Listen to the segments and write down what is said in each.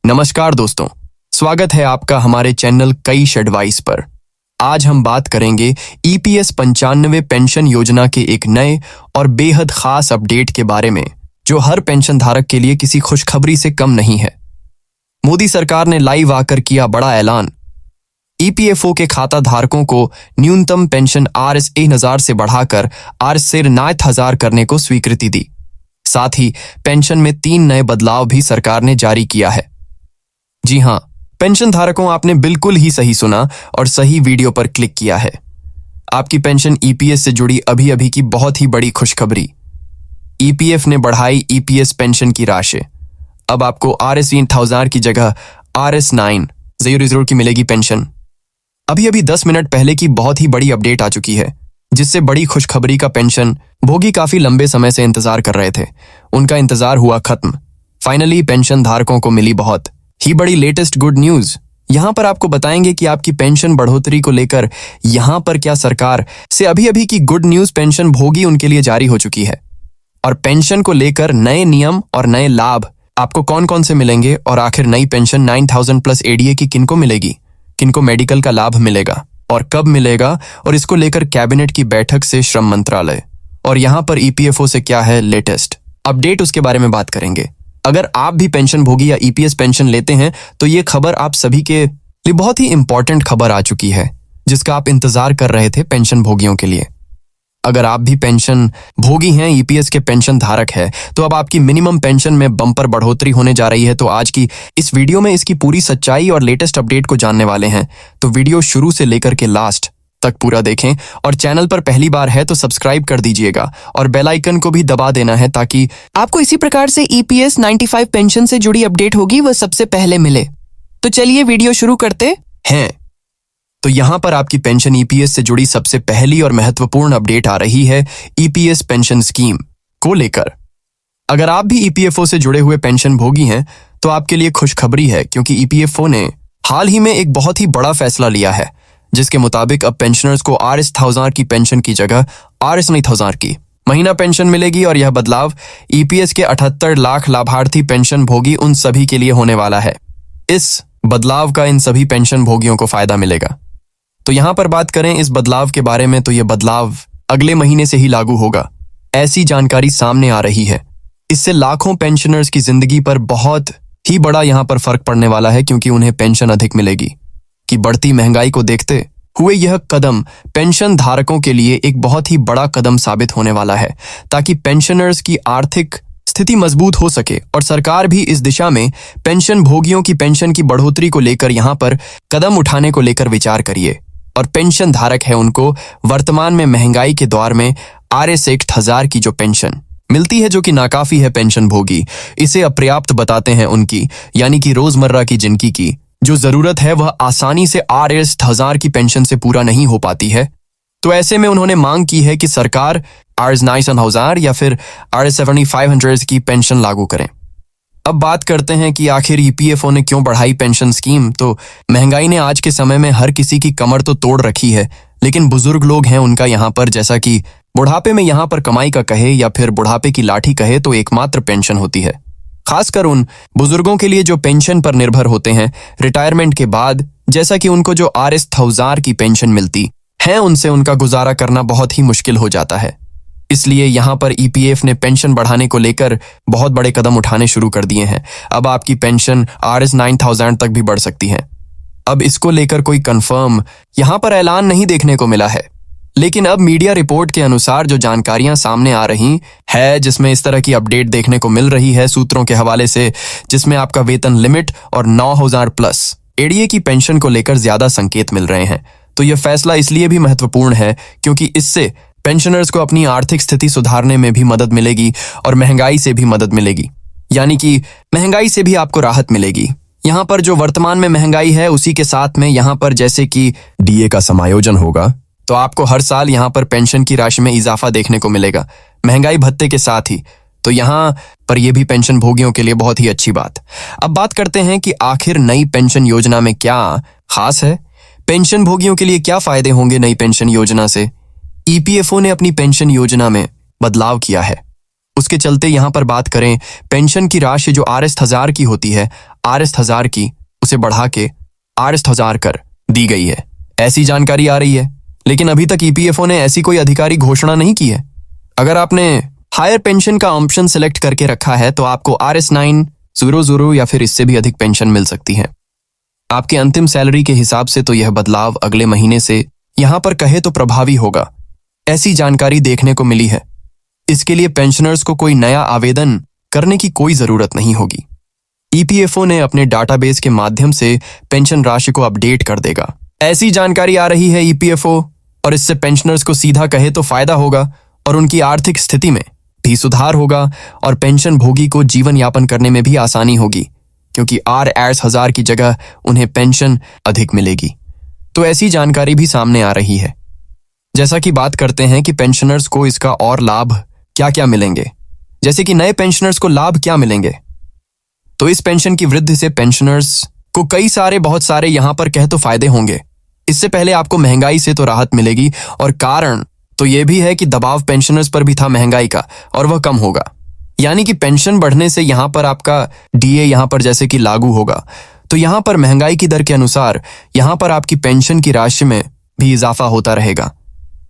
नमस्कार दोस्तों, स्वागत है आपका हमारे चैनल कैश एडवाइस पर। आज हम बात करेंगे ईपीएस 95 पेंशन योजना के एक नए और बेहद खास अपडेट के बारे में, जो हर पेंशन धारक के लिए किसी खुशखबरी से कम नहीं है। मोदी सरकार ने लाइव आकर किया बड़ा ऐलान। ईपीएफओ के खाता धारकों को न्यूनतम पेंशन Rs 1000 से बढ़ाकर Rs 9,000 करने को स्वीकृति दी। साथ ही पेंशन में 3 नए बदलाव भी सरकार ने जारी किया है। जी हां, पेंशन धारकों, आपने बिल्कुल ही सही सुना और सही वीडियो पर क्लिक किया है। आपकी पेंशन ईपीएस से जुड़ी अभी की बहुत ही बड़ी खुशखबरी। ईपीएफ ने बढ़ाई ईपीएस पेंशन की राशि। अब आपको Rs 1000 की जगह Rs 9,000 की मिलेगी पेंशन। अभी 10 मिनट पहले की बहुत ही बड़ी अपडेट आ चुकी है, जिससे बड़ी खुशखबरी का पेंशन भोगी काफी लंबे समय से इंतजार कर रहे थे। उनका इंतजार हुआ खत्म। फाइनली पेंशन धारकों को मिली बहुत ही बड़ी लेटेस्ट गुड न्यूज। यहां पर आपको बताएंगे कि आपकी पेंशन बढ़ोतरी को लेकर यहां पर क्या सरकार से अभी की गुड न्यूज पेंशन भोगी उनके लिए जारी हो चुकी है, और पेंशन को लेकर नए नियम और नए लाभ आपको कौन कौन से मिलेंगे, और आखिर नई पेंशन 9,000 प्लस एडीए की किनको मिलेगी, किनको मेडिकल का लाभ मिलेगा और कब मिलेगा, और इसको लेकर कैबिनेट की बैठक से श्रम मंत्रालय और यहां पर ईपीएफओ से क्या है लेटेस्ट अपडेट, उसके बारे में बात करेंगे। अगर आप भी पेंशन भोगी या ईपीएस पेंशन लेते हैं तो ये खबर आप सभी के लिए बहुत ही इंपॉर्टेंट खबर आ चुकी है, जिसका आप इंतजार कर रहे थे पेंशन भोगियों के लिए। अगर आप भी पेंशन भोगी हैं, ईपीएस के पेंशन धारक है, तो अब आपकी मिनिमम पेंशन में बम्पर बढ़ोतरी होने जा रही है। तो आज की इस वीडियो में इसकी पूरी सच्चाई और लेटेस्ट अपडेट को जानने वाले हैं। तो वीडियो शुरू से लेकर के लास्ट तक पूरा देखें, और चैनल पर पहली बार है तो सब्सक्राइब कर दीजिएगा और बेल आइकन को भी दबा देना है, ताकि आपको इसी प्रकार से ईपीएस 95 पेंशन से जुड़ी अपडेट होगी वह सबसे पहले मिले। तो चलिए वीडियो शुरू करते हैं। तो यहां पर आपकी पेंशन ईपीएस से जुड़ी सबसे पहली और महत्वपूर्ण अपडेट आ रही है ईपीएस पेंशन स्कीम को लेकर। अगर आप भी ईपीएफओ से जुड़े हुए पेंशन भोगी हैं तो आपके लिए खुशखबरी है, क्योंकि ईपीएफओ ने हाल ही में एक बहुत ही बड़ा फैसला लिया है, जिसके मुताबिक अब पेंशनर्स को Rs 1000 की पेंशन की जगह Rs 9,000 की महीना पेंशन मिलेगी। और यह बदलाव ईपीएस के 78 लाख लाभार्थी पेंशन भोगी उन सभी के लिए होने वाला है। इस बदलाव का इन सभी पेंशन भोगियों को फायदा मिलेगा। तो यहां पर बात करें इस बदलाव के बारे में, तो यह बदलाव अगले महीने से ही लागू होगा, ऐसी जानकारी सामने आ रही है। इससे लाखों पेंशनर्स की जिंदगी पर बहुत ही बड़ा यहां पर फर्क पड़ने वाला है, क्योंकि उन्हें पेंशन अधिक मिलेगी। कि बढ़ती महंगाई को देखते हुए यह कदम पेंशन धारकों के लिए एक बहुत ही बड़ा कदम साबित होने वाला है, ताकि पेंशनर्स की आर्थिक स्थिति मजबूत हो सके। और सरकार भी इस दिशा में पेंशन भोगियों की पेंशन की बढ़ोतरी को लेकर यहां पर कदम उठाने को लेकर विचार करिए। और पेंशन धारक है, उनको वर्तमान में महंगाई के दौर में Rs 1000 की जो पेंशन मिलती है, जो कि नाकाफी है, पेंशन भोगी इसे अपर्याप्त बताते हैं उनकी, यानी कि रोजमर्रा की जिंदगी की जो जरूरत है वह आसानी से Rs 1000 की पेंशन से पूरा नहीं हो पाती है। तो ऐसे में उन्होंने मांग की है कि सरकार Rs 9,000 या फिर Rs 7,500 की पेंशन लागू करें। अब बात करते हैं कि आखिर ईपीएफओ ने क्यों बढ़ाई पेंशन स्कीम। तो महंगाई ने आज के समय में हर किसी की कमर तो तोड़ रखी है, लेकिन बुजुर्ग लोग हैं उनका यहाँ पर, जैसा कि बुढ़ापे में यहाँ पर कमाई का कहे या फिर बुढ़ापे की लाठी कहे, तो एकमात्र पेंशन होती है। खासकर उन बुजुर्गों के लिए जो पेंशन पर निर्भर होते हैं रिटायरमेंट के बाद, जैसा कि उनको जो Rs 1000 की पेंशन मिलती है, उनसे उनका गुजारा करना बहुत ही मुश्किल हो जाता है। इसलिए यहां पर ईपीएफ ने पेंशन बढ़ाने को लेकर बहुत बड़े कदम उठाने शुरू कर दिए हैं। अब आपकी पेंशन Rs 9,000 तक भी बढ़ सकती है। अब इसको लेकर कोई कंफर्म यहां पर ऐलान नहीं देखने को मिला है, लेकिन अब मीडिया रिपोर्ट के अनुसार जो जानकारियां सामने आ रही है, जिसमें इस तरह की अपडेट देखने को मिल रही है सूत्रों के हवाले से, जिसमें आपका वेतन लिमिट और 9,000 प्लस एडीए की पेंशन को लेकर ज्यादा संकेत मिल रहे हैं। तो यह फैसला इसलिए भी महत्वपूर्ण है क्योंकि इससे पेंशनर्स को अपनी आर्थिक स्थिति सुधारने में भी मदद मिलेगी और महंगाई से भी मदद मिलेगी, यानी कि महंगाई से भी आपको राहत मिलेगी। यहाँ पर जो वर्तमान में महंगाई है, उसी के साथ में यहाँ पर जैसे कि डीए का समायोजन होगा, तो आपको हर साल यहाँ पर पेंशन की राशि में इजाफा देखने को मिलेगा महंगाई भत्ते के साथ ही। तो यहाँ पर यह भी पेंशन भोगियों के लिए बहुत ही अच्छी बात। अब बात करते हैं कि आखिर नई पेंशन योजना में क्या खास है, पेंशन भोगियों के लिए क्या फायदे होंगे नई पेंशन योजना से। ईपीएफओ ने अपनी पेंशन योजना में बदलाव किया है, उसके चलते यहाँ पर बात करें पेंशन की राशि जो Rs 1000 की होती है, Rs1000 की उसे बढ़ा के Rs1000 कर दी गई है, ऐसी जानकारी आ रही है। लेकिन अभी तक ईपीएफओ ने ऐसी कोई आधिकारिक घोषणा नहीं की है। अगर आपने हायर पेंशन का ऑप्शन सेलेक्ट करके रखा है तो आपको Rs900 या फिर इससे भी अधिक पेंशन मिल सकती है। आपके अंतिम सैलरी के हिसाब से तो यह बदलाव अगले महीने से यहां पर कहे तो प्रभावी होगा, ऐसी जानकारी देखने को मिली है। इसके लिए पेंशनर्स को कोई नया आवेदन करने की कोई जरूरत नहीं होगी। ईपीएफओ ने अपने डाटाबेस के माध्यम से पेंशन राशि को अपडेट कर देगा, ऐसी जानकारी आ रही है ईपीएफओ। और इससे पेंशनर्स को सीधा कहे तो फायदा होगा और उनकी आर्थिक स्थिति में भी सुधार होगा और पेंशन भोगी को जीवन यापन करने में भी आसानी होगी, क्योंकि Rs1000 की जगह उन्हें पेंशन अधिक मिलेगी। तो ऐसी जानकारी भी सामने आ रही है। जैसा कि बात करते हैं कि पेंशनर्स को इसका और लाभ क्या क्या मिलेंगे, जैसे कि नए पेंशनर्स को लाभ क्या मिलेंगे। तो इस पेंशन की वृद्धि से पेंशनर्स को बहुत सारे यहां पर कह तो फायदे होंगे। इससे पहले आपको महंगाई से तो राहत मिलेगी, और कारण तो यह भी है कि दबाव पेंशनर्स पर भी था महंगाई का, और वह कम होगा। यानी कि पेंशन बढ़ने से यहां पर आपका डीए यहां पर जैसे कि लागू होगा, तो यहां पर महंगाई की दर के अनुसार यहां पर आपकी पेंशन की राशि में भी इजाफा होता रहेगा।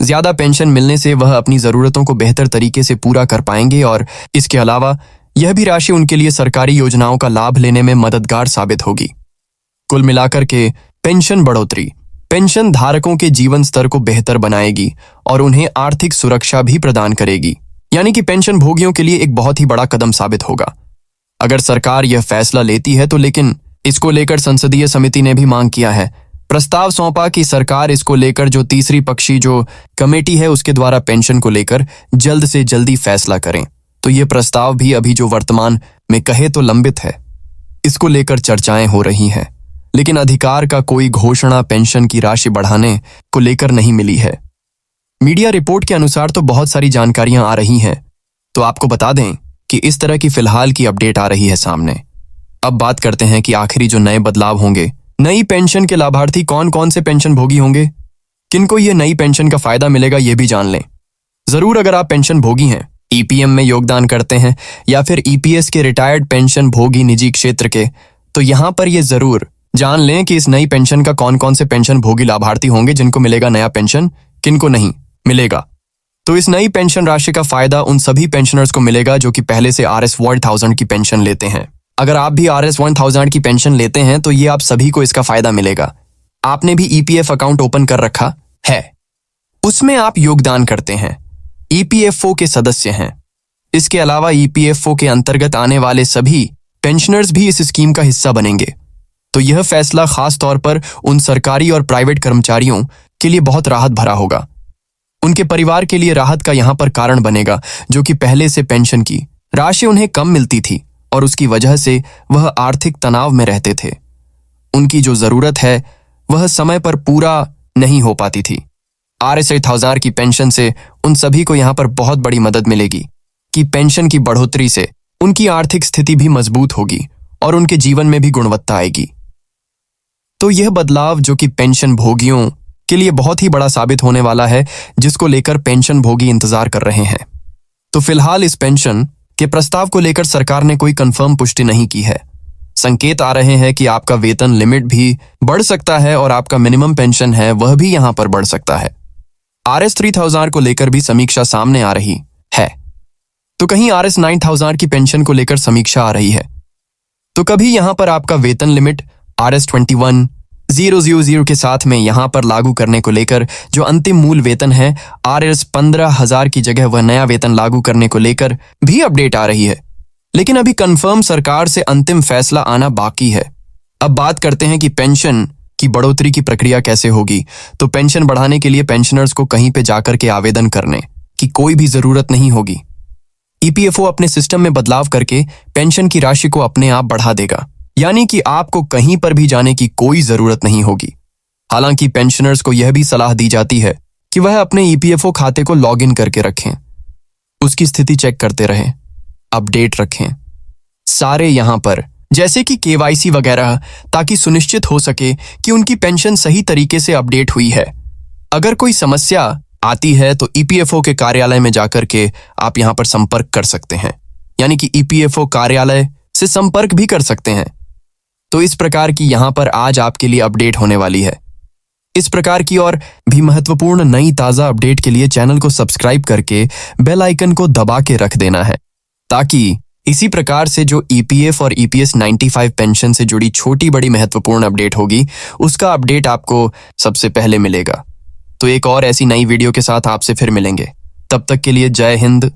ज्यादा पेंशन मिलने से वह अपनी जरूरतों को बेहतर तरीके से पूरा कर पाएंगे, और इसके अलावा यह भी राशि उनके लिए सरकारी योजनाओं का लाभ लेने में मददगार साबित होगी। कुल मिलाकर के पेंशन बढ़ोतरी पेंशन धारकों के जीवन स्तर को बेहतर बनाएगी और उन्हें आर्थिक सुरक्षा भी प्रदान करेगी, यानी कि पेंशन भोगियों के लिए एक बहुत ही बड़ा कदम साबित होगा। अगर सरकार यह फैसला लेती है तो, लेकिन इसको लेकर संसदीय समिति ने भी मांग किया है, प्रस्ताव सौंपा कि सरकार इसको लेकर जो तीसरी पक्षी जो कमेटी है उसके द्वारा पेंशन को लेकर जल्द से जल्दी फैसला करें। तो ये प्रस्ताव भी अभी जो वर्तमान में कहे तो लंबित है, इसको लेकर चर्चाएं हो रही हैं, लेकिन अधिकार का कोई घोषणा पेंशन की राशि बढ़ाने को लेकर नहीं मिली है। मीडिया रिपोर्ट के अनुसार तो बहुत सारी जानकारियां आ रही हैं, तो आपको बता दें कि इस तरह की फिलहाल की अपडेट आ रही है सामने। अब बात करते हैं कि आखिरी जो नए बदलाव होंगे, नई पेंशन के लाभार्थी कौन कौन से पेंशन भोगी होंगे, किनको ये नई पेंशन का फायदा मिलेगा ये भी जान लें। जरूर अगर आप पेंशन भोगी हैं, ईपीएम में योगदान करते हैं या फिर ईपीएस के रिटायर्ड पेंशन भोगी निजी क्षेत्र के, तो यहां पर ये जरूर जान लें कि इस नई पेंशन का कौन कौन से पेंशन भोगी लाभार्थी होंगे जिनको मिलेगा नया पेंशन, किनको नहीं मिलेगा। तो इस नई पेंशन राशि का फायदा उन सभी पेंशनर्स को मिलेगा जो कि पहले से Rs1000 की पेंशन लेते हैं। अगर आप भी Rs1000 की पेंशन लेते हैं तो ये आप सभी को इसका फायदा मिलेगा। आपने भी ईपीएफ अकाउंट ओपन कर रखा है, उसमें आप योगदान करते हैं, ईपीएफओ के सदस्य हैं। इसके अलावा ईपीएफओ के अंतर्गत आने वाले सभी पेंशनर्स भी इस स्कीम का हिस्सा बनेंगे। तो यह फैसला खास तौर पर उन सरकारी और प्राइवेट कर्मचारियों के लिए बहुत राहत भरा होगा। उनके परिवार के लिए राहत का यहां पर कारण बनेगा, जो कि पहले से पेंशन की राशि उन्हें कम मिलती थी और उसकी वजह से वह आर्थिक तनाव में रहते थे। उनकी जो जरूरत है वह समय पर पूरा नहीं हो पाती थी। Rs1000 की पेंशन से उन सभी को यहां पर बहुत बड़ी मदद मिलेगी कि पेंशन की बढ़ोतरी से उनकी आर्थिक स्थिति भी मजबूत होगी और उनके जीवन में भी गुणवत्ता आएगी। तो यह बदलाव जो कि पेंशन भोगियों के लिए बहुत ही बड़ा साबित होने वाला है, जिसको लेकर पेंशन भोगी इंतजार कर रहे हैं। तो फिलहाल इस पेंशन के प्रस्ताव को लेकर सरकार ने कोई कंफर्म पुष्टि नहीं की है। संकेत आ रहे हैं कि आपका वेतन लिमिट भी बढ़ सकता है और आपका मिनिमम पेंशन है वह भी यहां पर बढ़ सकता है। Rs3000 को लेकर भी समीक्षा सामने आ रही है, तो कहीं Rs9000 की पेंशन को लेकर समीक्षा आ रही है। तो कभी यहां पर आपका वेतन लिमिट Rs21,000 के साथ में यहां पर लागू करने को लेकर जो अंतिम मूल वेतन है Rs15,000 की जगह वह नया वेतन लागू करने को लेकर भी अपडेट आ रही है, लेकिन अभी कंफर्म सरकार से अंतिम फैसला आना बाकी है। अब बात करते हैं कि पेंशन की बढ़ोतरी की प्रक्रिया कैसे होगी। तो पेंशन बढ़ाने के लिए पेंशनर्स को कहीं पे जाकर के आवेदन करने की कोई भी जरूरत नहीं होगी। ईपीएफओ अपने सिस्टम में बदलाव करके पेंशन की राशि को अपने आप बढ़ा देगा, यानी कि आपको कहीं पर भी जाने की कोई जरूरत नहीं होगी। हालांकि पेंशनर्स को यह भी सलाह दी जाती है कि वह अपने ईपीएफओ खाते को लॉगिन करके रखें, उसकी स्थिति चेक करते रहें, अपडेट रखें सारे यहां पर जैसे कि केवाईसी वगैरह, ताकि सुनिश्चित हो सके कि उनकी पेंशन सही तरीके से अपडेट हुई है। अगर कोई समस्या आती है तो ईपीएफओ के कार्यालय में जाकर के आप यहां पर संपर्क कर सकते हैं, यानी कि ईपीएफओ कार्यालय से संपर्क भी कर सकते हैं। तो इस प्रकार की यहाँ पर आज आपके लिए अपडेट होने वाली है। इस प्रकार की और भी महत्वपूर्ण नई ताज़ा अपडेट के लिए चैनल को सब्सक्राइब करके बेल आइकन को दबा के रख देना है, ताकि इसी प्रकार से जो ईपीएफ और ईपीएस 95 पेंशन से जुड़ी छोटी बड़ी महत्वपूर्ण अपडेट होगी, उसका अपडेट आपको सबसे पहले मिलेगा। तो एक और ऐसी नई वीडियो के साथ आपसे फिर मिलेंगे। तब तक के लिए जय हिंद,